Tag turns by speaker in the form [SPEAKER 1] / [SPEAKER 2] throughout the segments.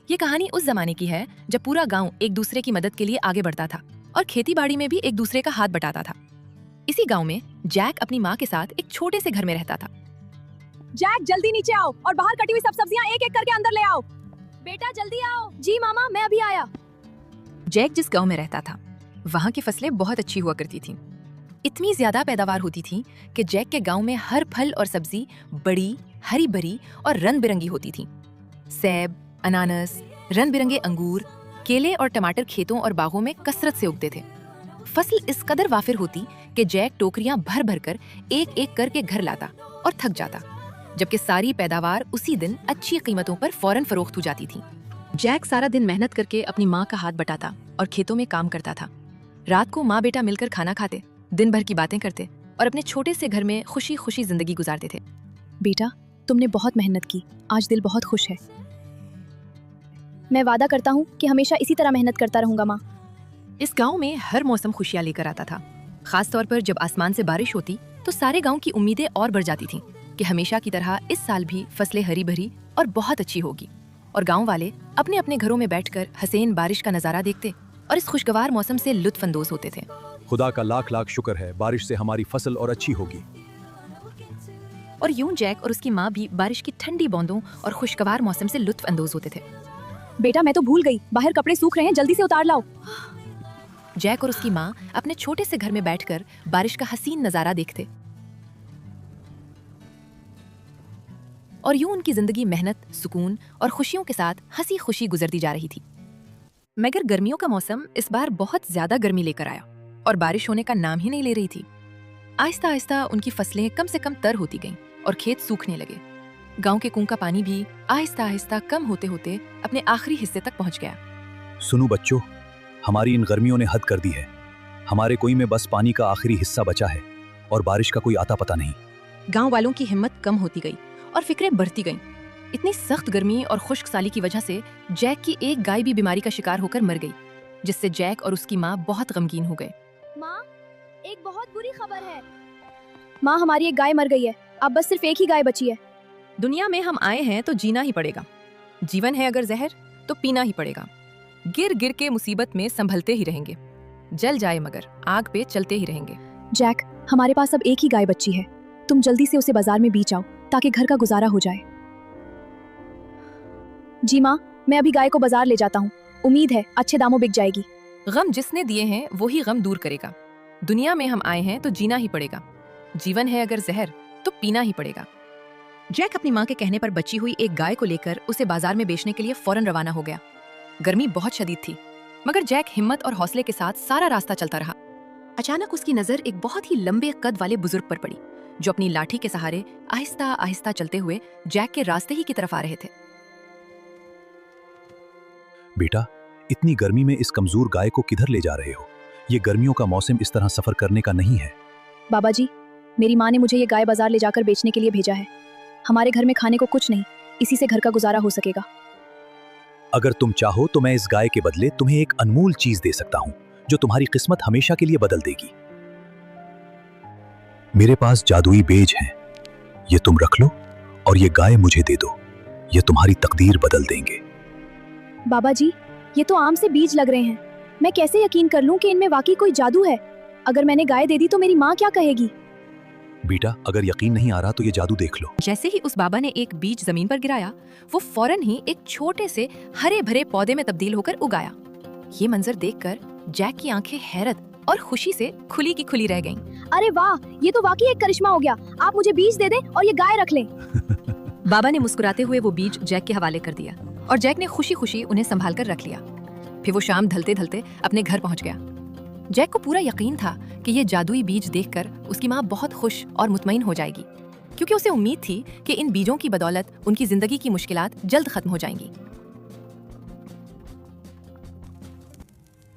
[SPEAKER 1] ये कहानी उस जमाने की है जब पूरा गांव एक दूसरे की मदद के लिए आगे बढ़ता था और खेती बाड़ी में भी एक दूसरे का हाथ बटाता था। इसी गांव में जैक अपनी माँ के साथ एक छोटे से घर में रहता था।
[SPEAKER 2] जैक जल्दी नीचे आओ और बाहर कटी हुई सब सब्जियां एक एक करके अंदर ले आओ। बेटा जल्दी आओ। जी मामा, मैं अभी आया।
[SPEAKER 1] जैक जिस गांव में रहता था वहाँ की फसलें बहुत अच्छी हुआ करती थीं। इतनी ज्यादा पैदावार होती थी कि जैक के गांव में हर फल और सब्जी बड़ी, हरी भरी और रंग बिरंगी होती थी। सेब, अनानास, रंग बिरंगे अंगूर, केले और टमाटर खेतों और बागों में कसरत से उगते थे। फसल इस कदर वाफिर होती कि जैक टोकरियां भर भर कर एक एक करके घर लाता और थक जाता, जबकि सारी पैदावार उसी दिन अच्छी कीमतों पर फौरन फरोख्त हो जाती थी। जैक सारा दिन मेहनत करके अपनी माँ का हाथ बटाता और खेतों में काम करता था। रात को माँ बेटा मिलकर खाना खाते, दिन भर की बातें करते और अपने छोटे से घर में खुशी खुशी जिंदगी गुजारते थे।
[SPEAKER 2] बेटा, तुमने बहुत मेहनत की, आज दिल बहुत खुश है। मैं वादा करता हूँ कि हमेशा इसी तरह मेहनत करता रहूंगा माँ।
[SPEAKER 1] इस गांव में हर मौसम खुशियां लेकर आता था। खास तौर पर जब आसमान से बारिश होती तो सारे गांव की उम्मीदें और बढ़ जाती थीं कि हमेशा की तरह इस साल भी फसलें हरी भरी और बहुत अच्छी होगी। और गांव वाले अपने अपने घरों में बैठकर हसीन बारिश का नजारा देखते और इस खुशगवार मौसम से लुत्फ अंदोज होते थे।
[SPEAKER 3] खुदा का लाख लाख शुक्र है, बारिश से हमारी फसल और अच्छी होगी।
[SPEAKER 1] और यूं जैक और उसकी माँ भी बारिश की ठंडी बूंदों और खुशगवार मौसम से लुत्फ अंदोज होते थे।
[SPEAKER 2] बेटा मैं तो भूल गई, बाहर कपड़े सूख रहे हैं, जल्दी से उतार लाओ।
[SPEAKER 1] जैक और उसकी माँ अपने छोटे से घर में बैठकर बारिश का हसीन नजारा देखते और यूं उनकी जिंदगी मेहनत, सुकून और खुशियों के साथ हंसी खुशी गुजरती जा रही थी। मगर गर्मियों का मौसम इस बार बहुत ज्यादा गर्मी लेकर आया और बारिश होने का नाम ही नहीं ले रही थी। आहिस्ता आहिस्ता उनकी फसलें कम से कम तर होती गईं और खेत सूखने लगे। गांव के कुएं का पानी भी आहिस्ता आहिस्ता कम होते होते अपने आखिरी हिस्से तक पहुंच गया।
[SPEAKER 3] सुनो बच्चों, हमारी इन गर्मियों ने हद कर दी है। हमारे कुएं में बस पानी का आखिरी हिस्सा बचा है और बारिश का कोई आता पता नहीं।
[SPEAKER 1] गांव वालों की हिम्मत कम होती गई और फिक्रें बढ़ती गईं। इतनी सख्त गर्मी और खुश्क साली की वजह से जैक की एक गाय भी बीमारी का शिकार होकर मर गई, जिससे जैक और उसकी माँ बहुत गमगीन हो गए।
[SPEAKER 2] माँ, एक बहुत बुरी खबर है। माँ, हमारी एक गाय मर गई है, अब बस सिर्फ एक ही गाय बची है।
[SPEAKER 1] दुनिया में हम आए हैं तो जीना ही पड़ेगा। जीवन है अगर जहर तो पीना ही पड़ेगा। गिर गिर के मुसीबत में संभलते ही रहेंगे, जल जाए मगर आग पे चलते ही रहेंगे।
[SPEAKER 2] जैक, हमारे पास अब एक ही गाय बची है, तुम जल्दी से उसे बाजार में बेच आओ ताकि घर का गुजारा हो जाए। जी माँ, मैं अभी गाय को बाजार ले जाता हूँ, उम्मीद है अच्छे दामों बिक जाएगी।
[SPEAKER 1] गम जिसने दिए हैं वही गम दूर करेगा। दुनिया में हम आए हैं तो जीना ही पड़ेगा। जीवन है अगर जहर तो पीना ही पड़ेगा। जैक अपनी माँ के कहने पर बची हुई एक गाय को लेकर उसे बाजार में बेचने के लिए फौरन रवाना हो गया। गर्मी बहुत शदीद थी, मगर जैक हिम्मत और हौसले के साथ सारा रास्ता चलता रहा। अचानक उसकी नजर एक बहुत ही लंबे कद वाले बुजुर्ग पर पड़ी, जो अपनी लाठी के सहारे आहिस्ता आहिस्ता चलते हुए जैक के रास्ते ही की तरफ आ रहे थे।
[SPEAKER 3] बेटा, इतनी गर्मी में इस कमजोर गाय को किधर ले जा रहे हो? ये गर्मियों का मौसम इस तरह सफर करने का नहीं है।
[SPEAKER 2] बाबा जी, मेरी माँ ने मुझे ये गाय बाजार ले जाकर बेचने के लिए भेजा है। हमारे घर में खाने को कुछ नहीं, इसी से घर का गुजारा हो सकेगा।
[SPEAKER 3] अगर तुम चाहो तो मैं इस गाय के बदले तुम्हें एक अनमोल चीज दे सकता हूँ, जो तुम्हारी किस्मत हमेशा के लिए बदल देगी। मेरे पास जादुई बेज हैं, ये तुम रख लो और ये गाय मुझे दे दो। ये तुम्हारी तकदीर बदल देंगे।
[SPEAKER 2] बाबा जी, ये तो आम से बीज लग रहे हैं, मैं कैसे यकीन कर लूं कि इनमें वाकई कोई जादू है? अगर मैंने गाय दे दी तो मेरी माँ क्या कहेगी?
[SPEAKER 3] बेटा, अगर यकीन नहीं आ रहा तो ये जादू देख लो।
[SPEAKER 1] जैसे ही उस बाबा ने एक बीज जमीन पर गिराया, वो फौरन ही एक छोटे से हरे भरे पौधे में तब्दील होकर उगाया। ये मंजर देखकर जैक की आंखें हैरत और खुशी से खुली की खुली रह गईं।
[SPEAKER 2] अरे वाह, ये तो वाकई एक करिश्मा हो गया। आप मुझे बीज दे दें और ये गाय रख लें।
[SPEAKER 1] बाबा ने मुस्कुराते हुए वो बीज जैक के हवाले कर दिया और जैक ने खुशी खुशी उन्हें संभाल कर रख लिया। फिर वो शाम ढलते ढलते अपने घर पहुंच गया। जैक को पूरा यकीन था कि ये जादुई बीज देखकर उसकी माँ बहुत खुश और मुतमईन हो जाएगी, क्योंकि उसे उम्मीद थी कि इन बीजों की बदौलत उनकी जिंदगी की मुश्किलात जल्द खत्म हो जाएंगी।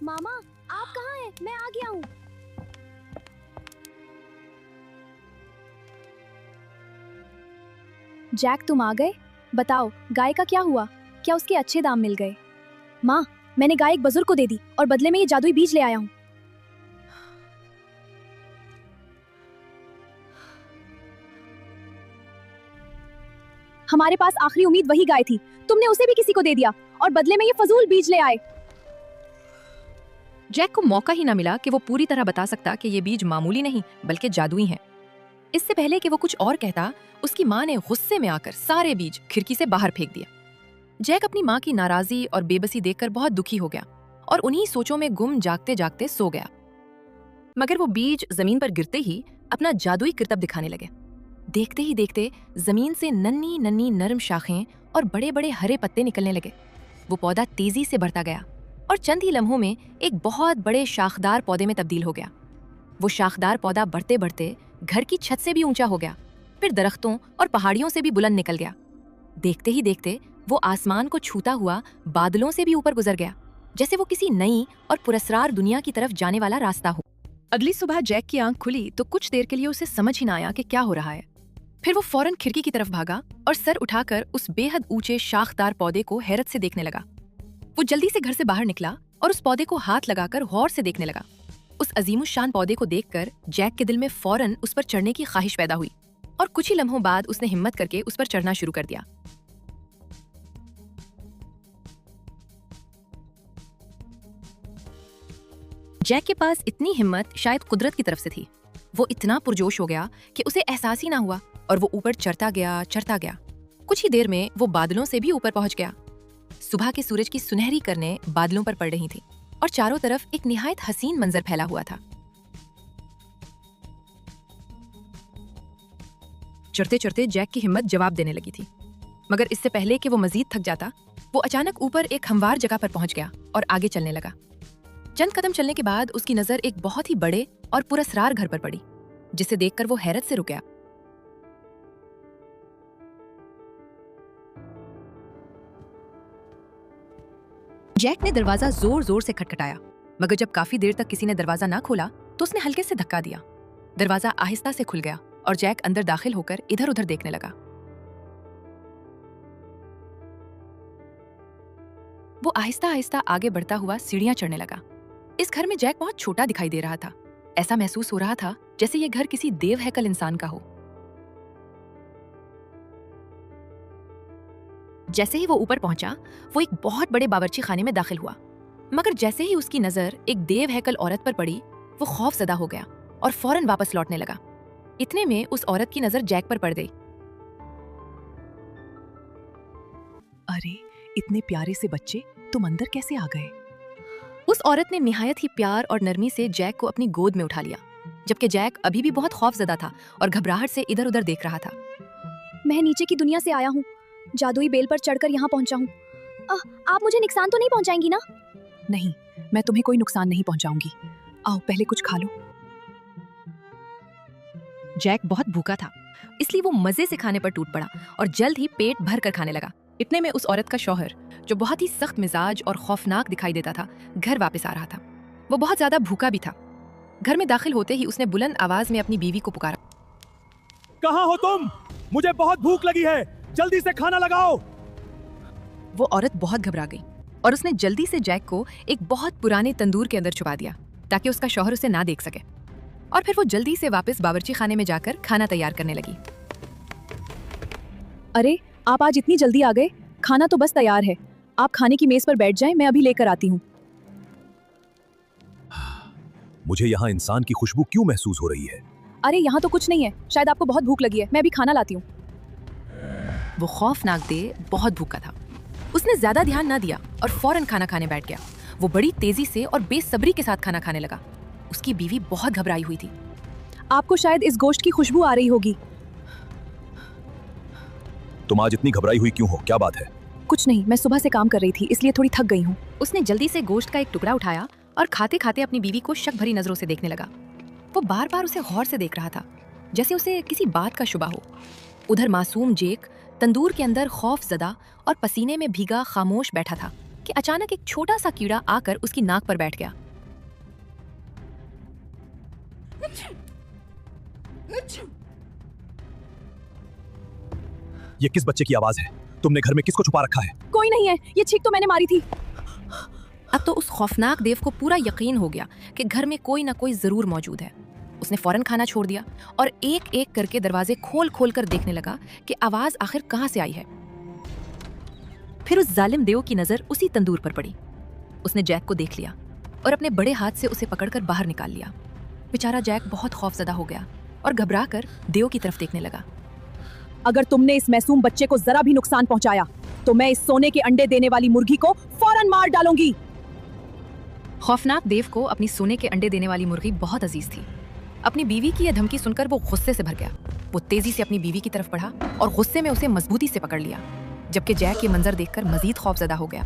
[SPEAKER 2] मामा, आप कहाँ हैं? मैं आ गया हूँ। जैक, तुम आ गए? बताओ, गाय का क्या हुआ? क्या उसके अच्छे दाम मिल गए? माँ, मैंने गाय एक बुजुर्ग को दे दी और बदले में ये जादुई बीज ले आया हूँ। हमारे पास आखिरी उम्मीद वही गाय थी। तुमने उसे भी किसी को दे दिया और बदले में ये फजूल बीज ले आए।
[SPEAKER 1] जैक को मौका ही ना मिला कि वो पूरी तरह बता सकता कि ये बीज मामूली नहीं बल्कि जादुई हैं। इससे पहले कि वो कुछ और कहता, उसकी माँ ने गुस्से में आकर सारे बीज खिड़की से बाहर फेंक दिया। जैक अपनी माँ की नाराजगी और बेबसी देखकर बहुत दुखी हो गया और उन्हीं सोचों में गुम जागते जागते सो गया। मगर वो बीज जमीन पर गिरते ही अपना जादुई करतब दिखाने लगे। देखते ही देखते जमीन से नन्ही नन्ही नरम शाखें और बड़े बड़े हरे पत्ते निकलने लगे। वो पौधा तेजी से बढ़ता गया और चंद ही लम्हों में एक बहुत बड़े शाखदार पौधे में तब्दील हो गया। वो शाखदार पौधा बढ़ते बढ़ते घर की छत से भी ऊंचा हो गया, फिर दरख्तों और पहाड़ियों से भी बुलंद निकल गया। देखते ही देखते वो आसमान को छूता हुआ बादलों से भी ऊपर गुजर गया, जैसे वो किसी नई और पुरस्कार दुनिया की तरफ जाने वाला रास्ता हो। अगली सुबह जैक की आंख खुली तो कुछ देर के लिए उसे समझ ही ना आया कि क्या हो रहा है। फिर वो फौरन खिड़की की तरफ भागा और सर उठाकर उस बेहद ऊंचे शाखदार पौधे को हैरत से देखने लगा। वो जल्दी से घर से बाहर निकला और उस पौधे को हाथ लगाकर गौर से देखने लगा। उस अजीमुशान पौधे को देखकर जैक के दिल में फौरन उस पर चढ़ने की ख्वाहिश पैदा हुई और कुछ ही लम्हों बाद उसने हिम्मत करके उस पर चढ़ना शुरू कर दिया। जैक के पास इतनी हिम्मत शायद कुदरत की तरफ से थी। वो इतना पुरजोश हो गया कि उसे एहसास ही ना हुआ और वो ऊपर चढ़ता गया। कुछ ही देर में वो बादलों से भी ऊपर पहुंच गया। सुबह के सूरज की सुनहरी किरणें बादलों पर पड़ रही थी और चारों तरफ एक निहायत हसीन मंजर फैला हुआ था। चढ़ते चढ़ते जैक की हिम्मत जवाब देने लगी थी, मगर इससे पहले कि वो मजीद थक जाता, वो अचानक ऊपर एक हमवार जगह पर पहुंच गया और आगे चलने लगा। चंद कदम चलने के बाद उसकी नजर एक बहुत ही बड़े और पुरस्कार घर पर पड़ी, जिसे देखकर वो हैरत से रुक गया। जैक ने दरवाजा जोर जोर से खटखटाया, मगर जब काफी देर तक किसी ने दरवाजा ना खोला तो उसने हल्के से धक्का दिया। दरवाजा आहिस्ता से खुल गया और जैक अंदर दाखिल होकर इधर उधर देखने लगा। वो आहिस्ता आहिस्ता आगे बढ़ता हुआ सीढ़ियां चढ़ने लगा। इस घर में जैक बहुत छोटा दिखाई दे रहा था। ऐसा महसूस हो रहा था जैसे ये घर किसी देव हैकल इंसान का हो। जैसे ही वो ऊपर पहुंचा, वो एक बहुत बड़े बावर्ची खाने में दाखिल हुआ, मगर जैसे ही उसकी नजर एक देव हैकल औरत पर पड़ी, वो खौफजदा हो गया और फौरन वापस लौटने लगा। इतने में उस औरत की नजर जैक पर पड़ गई।
[SPEAKER 4] अरे, इतने प्यारे से बच्चे, तुम अंदर कैसे आ गए?
[SPEAKER 1] उस औरत ने निहायत ही प्यार और नरमी से जैक को अपनी गोद में उठा लिया, जबकि जैक अभी भी बहुत खौफजदा था और घबराहट से इधर उधर देख रहा था।
[SPEAKER 2] मैं नीचे की दुनिया से आया हूँ, जादुई बेल पर चढ़कर यहाँ पहुँचा हूँ। आप मुझे नुकसान तो नहीं पहुँचाएंगी ना?
[SPEAKER 4] नहीं, मैं तुम्हें कोई नुकसान नहीं पहुंचाऊंगी। आओ, पहले कुछ खा लो।
[SPEAKER 1] जैक बहुत भूखा था, इसलिए वो मजे से खाने पर टूट पड़ा और जल्द ही पेट भर कर खाने लगा। इतने में उस औरत का शौहर, जो बहुत ही सख्त मिजाज और खौफनाक दिखाई देता था, घर वापस आ रहा था। वो बहुत ज्यादा भूखा भी था। घर में दाखिल होते ही उसने बुलंद आवाज में अपनी बीवी को पुकारा।
[SPEAKER 3] कहाँ हो तुम? मुझे बहुत भूख लगी है, जल्दी से खाना लगाओ।
[SPEAKER 1] वो औरत बहुत घबरा गई और उसने जल्दी से जैक को एक बहुत पुराने तंदूर के अंदर छुपा दिया ताकि उसका शौहर उसे ना देख सके, और फिर वो जल्दी से वापस बावर्ची खाने में जाकर खाना तैयार करने लगी।
[SPEAKER 4] अरे, आप आज इतनी जल्दी आ गए? खाना तो बस तैयार है। आप खाने की मेज पर बैठ जाएं, मैं अभी लेकर आती हूँ।
[SPEAKER 3] मुझे यहाँ इंसान की खुशबू क्यों महसूस हो रही है?
[SPEAKER 4] अरे, यहाँ तो कुछ नहीं है, शायद आपको बहुत भूख लगी है। मैं अभी खाना लाती हूँ।
[SPEAKER 1] वो खौफनाक देह बहुत भूखा था। उसने ज्यादा ध्यान ना दिया और फौरन खाना खाने बैठ गया। वो बड़ी तेजी से और बेसब्री के साथ खाना खाने लगा। उसकी बीवी बहुत घबराई हुई थी।
[SPEAKER 4] आपको शायद इस गोश्त की खुशबू आ रही होगी।
[SPEAKER 3] तुम आज इतनी घबराई हुई क्यों हो? क्या बात है?
[SPEAKER 4] कुछ नहीं, मैं सुबह से काम कर रही थी, इसलिए थोड़ी थक गई हूँ।
[SPEAKER 1] उसने जल्दी से गोश्त का एक टुकड़ा उठाया और खाते खाते अपनी बीवी को शक भरी नजरों से देखने लगा। वो बार बार उसे गौर से देख रहा था, जैसे उसे किसी बात का शुबा हो। उधर मासूम जेक तंदूर के अंदर खौफजदा और पसीने में भीगा खामोश बैठा था कि अचानक एक छोटा सा कीड़ा आकर उसकी नाक पर बैठ गया।
[SPEAKER 3] ये किस बच्चे की आवाज है? तुमने घर में किसको छुपा रखा है?
[SPEAKER 4] कोई नहीं है, ये छींक तो मैंने मारी थी।
[SPEAKER 1] अब तो उस खौफनाक देव को पूरा यकीन हो गया कि घर में कोई ना कोई जरूर मौजूद है। उसने फौरन खाना छोड़ दिया और एक एक करके दरवाजे खोल खोल कर देखने लगा कि आवाज आखिर कहां से आई है। फिर उस जालिम देव की नजर उसी तंदूर पर पड़ी। उसने जैक को देख लिया और अपने बड़े हाथ से उसे पकड़कर बाहर निकाल लिया। बेचारा जैक बहुत खौफजदा हो गया और घबरा कर देव की तरफ देखने लगा।
[SPEAKER 4] अगर तुमने इस मासूम बच्चे को जरा भी नुकसान पहुंचाया तो मैं इस सोने के अंडे देने वाली मुर्गी को फौरन मार डालूंगी।
[SPEAKER 1] खौफनाक देव को अपनी सोने के अंडे देने वाली मुर्गी बहुत अजीज थी। अपनी बीवी की यह धमकी सुनकर वो गुस्से से भर गया। वो तेजी से अपनी बीवी की तरफ बढ़ा और गुस्से में उसे मजबूती से पकड़ लिया, जबकि जैक ये मंजर देखकर मजीद खौफजदा हो गया।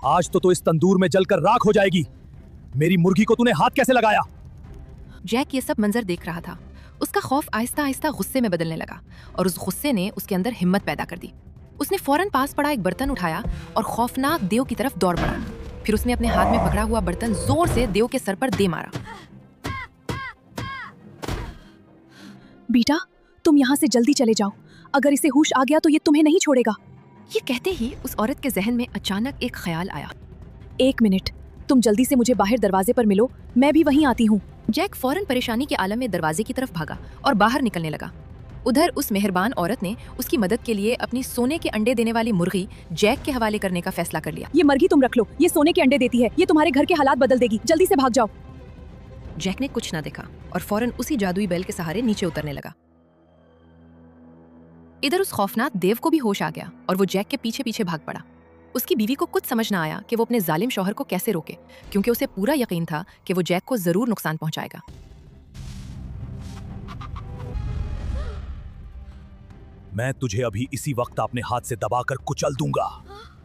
[SPEAKER 3] आज तो इस तंदूर में जलकर राख हो जाएगी। मेरी मुर्गी को तूने हाथ कैसे लगाया?
[SPEAKER 1] जैक ये सब मंजर देख रहा था। उसका खौफ आहिस्ता आहिस्ता गुस्से में बदलने लगा और उस गुस्से ने उसके अंदर हिम्मत पैदा कर दी। उसने फौरन पास पड़ा एक बर्तन उठाया और खौफनाक देव की तरफ दौड़ पड़ा। फिर उसने अपने हाथ में पकड़ा हुआ बर्तन जोर से देव के सर पर दे मारा।
[SPEAKER 4] बेटा, तुम यहाँ से जल्दी चले जाओ। अगर इसे होश आ गया तो ये तुम्हें नहीं छोड़ेगा।
[SPEAKER 1] ये कहते ही उस औरत के जहन में अचानक एक ख्याल आया।
[SPEAKER 4] 1 मिनट, तुम जल्दी से मुझे बाहर दरवाजे पर मिलो, मैं भी वहीं आती हूँ।
[SPEAKER 1] जैक फौरन परेशानी के आलम में दरवाजे की तरफ भागा और बाहर निकलने लगा। उधर उस मेहरबान औरत ने उसकी मदद के लिए अपनी सोने के अंडे देने वाली मुर्गी जैक के हवाले करने का फैसला कर लिया।
[SPEAKER 4] ये मुर्गी तुम रख लो, ये सोने के अंडे देती है, ये तुम्हारे घर के हालात बदल देगी। जल्दी से भाग जाओ।
[SPEAKER 1] जैक ने कुछ ना देखा और फौरन उसी जादुई बैल के सहारे नीचे उतरने लगा। इधर उस खौफनाक देव को भी होश आ गया और वो जैक के पीछे पीछे भाग पड़ा। उसकी बीवी को कुछ समझ ना आया कि वो अपने जालिम शौहर को कैसे रोके, क्योंकि उसे पूरा यकीन था कि वो जैक को जरूर नुकसान पहुंचाएगा।
[SPEAKER 3] मैं तुझे अभी इसी वक्त अपने हाथ से दबाकर कुचल दूंगा।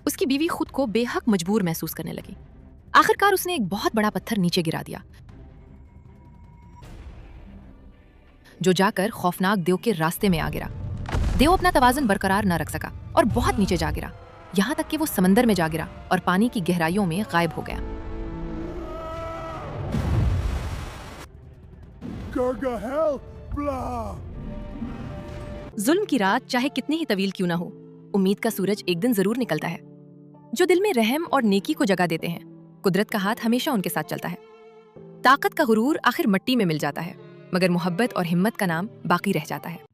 [SPEAKER 1] उसकी बीवी खुद को बेहक मजबूर महसूस करने लगी। आखिरकार उसने एक बहुत बड़ा पत्थर नीचे गिरा दिया, जो जाकर खौफनाक देव के रास्ते में आ गिरा। देव अपना तवाज़ुन बरकरार न रख सका और बहुत नीचे जा गिरा, यहाँ तक कि वो समंदर में जा गिरा और पानी की गहराइयों में गायब हो गया। जुल्म की रात चाहे कितनी ही तवील क्यों ना हो, उम्मीद का सूरज एक दिन जरूर निकलता है। जो दिल में रहम और नेकी को जगह देते हैं, कुदरत का हाथ हमेशा उनके साथ चलता है। ताकत का गुरूर आखिर मिट्टी में मिल जाता है, मगर मोहब्बत और हिम्मत का नाम बाकी रह जाता है।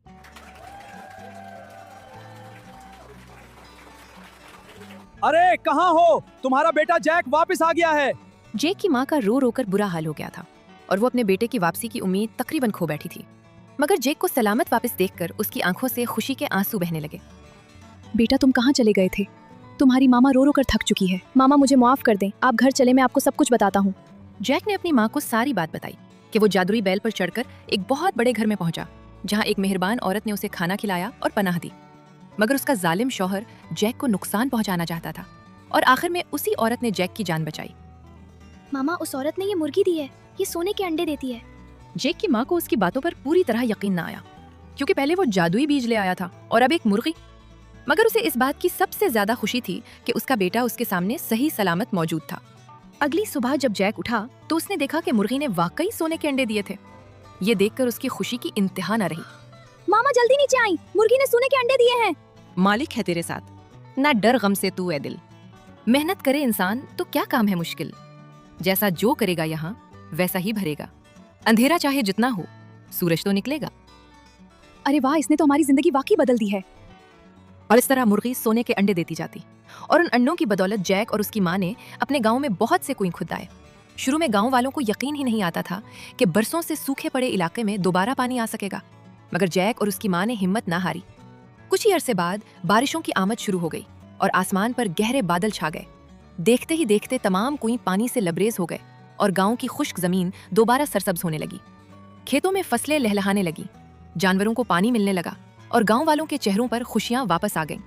[SPEAKER 3] अरे कहाँ हो? तुम्हारा बेटा जैक वापस आ गया है।
[SPEAKER 1] जैक की माँ का रो रो कर बुरा हाल हो गया था और वो अपने बेटे की वापसी की उम्मीद तकरीबन खो बैठी थी। मगर जैक को सलामत वापस देखकर उसकी आंखों से खुशी के आंसू बहने लगे।
[SPEAKER 4] बेटा, तुम कहाँ चले गए थे? तुम्हारी मामा रो रो कर थक चुकी है। मामा, मुझे माफ कर दें, आप घर चले, मैं आपको सब कुछ बताता हूँ।
[SPEAKER 1] जैक ने अपनी माँ को सारी बात बताई कि वो जादुई बैल पर चढ़कर एक बहुत बड़े घर में पहुंचा, जहाँ एक मेहरबान औरत ने उसे खाना खिलाया और पनाह दी। मगर उसका जालिम शौहर जैक को नुकसान पहुंचाना चाहता था और आखिर में उसी औरत ने जैक की जान बचाई।
[SPEAKER 2] मामा, उस औरत ने ये मुर्गी दी है, ये सोने के अंडे देती है।
[SPEAKER 1] जैक की माँ को उसकी बातों पर पूरी तरह यकीन न आया, क्योंकि पहले वो जादुई बीज ले आया था और अब एक मुर्गी। मगर उसे इस बात की सबसे ज्यादा खुशी थी कि उसका बेटा उसके सामने सही सलामत मौजूद था। अगली सुबह जब जैक उठा तो उसने देखा कि मुर्गी ने वाकई सोने के अंडे दिए थे। ये देखकर उसकी खुशी की इंतहा न रही।
[SPEAKER 2] मामा जल्दी नीचे आई, मुर्गी ने सोने के अंडे दिए हैं।
[SPEAKER 1] मालिक है तेरे साथ, ना डर गम से तू है दिल। मेहनत करे इंसान तो क्या काम है मुश्किल, जैसा जो करेगा यहाँ वैसा ही भरेगा। अंधेरा चाहे जितना हो, सूरज तो निकलेगा।
[SPEAKER 4] अरे वाह, इसने तो हमारी जिंदगी वाकई बदल दी है।
[SPEAKER 1] और इस तरह मुर्गी सोने के अंडे देती जाती और उन अंडों की बदौलत जैक और उसकी माँ ने अपने गांव में बहुत से कुएं खुदाए। शुरू में गांव वालों को यकीन ही नहीं आता था कि बरसों से सूखे पड़े इलाके में दोबारा पानी आ सकेगा, मगर जैक और उसकी माँ ने हिम्मत ना हारी। कुछ ही अरसे बाद बारिशों की आमद शुरू हो गई और आसमान पर गहरे बादल छा गए। देखते ही देखते तमाम कुएं पानी से लबरेज हो गए और गांव की खुश्क जमीन दोबारा सरसब्ज होने लगी। खेतों में फसलें लहलहाने लगी, जानवरों को पानी मिलने लगा और गांव वालों के चेहरों पर खुशियां वापस आ गईं।